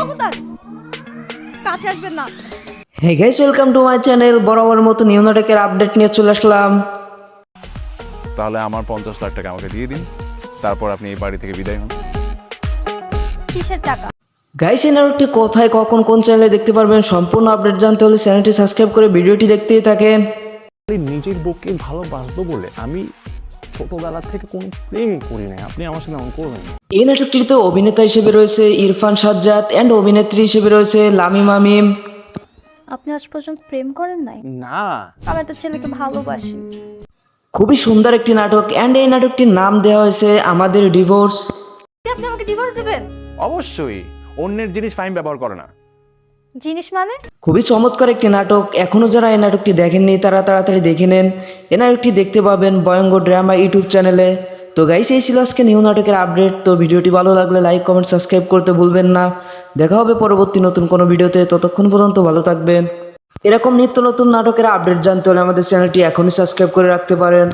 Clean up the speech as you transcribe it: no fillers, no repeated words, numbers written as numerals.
খবরদার কাছে আসবেন না। Hey guys, welcome to my channel. বরাবর মতো নিউ নাটকের আপডেট নিয়ে চলে আসলাম। তাহলে আমার 50 লাখ টাকা আমাকে দিয়ে দিন, তারপর আপনি এই বাড়ি থেকে বিদায় হন। কিসের টাকা? গাইস, এই নাটকটি কোথায়, কখন, কোন চ্যানেলে দেখতে পারবেন সম্পূর্ণ আপডেট জানতে হলে চ্যানেলটি সাবস্ক্রাইব করে ভিডিওটি দেখতেই থাকেন। নিজের বউকে ভালোবাসবো বলে আমি ছোটবেলা থেকে কোনো প্রেম করি নাই, আপনি আমার সাথে এমন করবেন না। এই নাটকটিতে অভিনেতা হিসেবে রয়েছে ইরফান সাজ্জাদ অ্যান্ড অভিনেত্রী হিসেবে রয়েছে লামিম আমিম। আপনি আজ পর্যন্ত প্রেম করেন নাই? না, আমি একটা ছেলেকে ভালোবাসি। খুবই সুন্দর একটি নাটক অ্যান্ড এই নাটকটির নাম দেওয়া হয়েছে আমাদের ডিভোর্স। আপনি আমাকে ডিভোর্স দিবেন? অবশ্যই, অন্যের জিনিস ফাইন ব্যবহার করে না। জিনিস মানে? খুবই চমৎকার একটি নাটক। এখনও যারা এই নাটকটি দেখেননি তারা তাড়াতাড়ি দেখে নেন। এই নাটকটি দেখতে পাবেন বয়ঙ্গ ড্রামা ইউটিউব চ্যানেলে। তো গাইস, এই ছিল আজকে নিউ নাটকের আপডেট। তো ভিডিওটি ভালো লাগলে লাইক, কমেন্ট, সাবস্ক্রাইব করতে ভুলবেন না। দেখা হবে পরবর্তী নতুন কোনো ভিডিওতে। ততক্ষণ পর্যন্ত ভালো থাকবেন। এরকম নিত্য নতুন নাটকের আপডেট জানতে হলে আমাদের চ্যানেলটি এখনই সাবস্ক্রাইব করে রাখতে পারেন।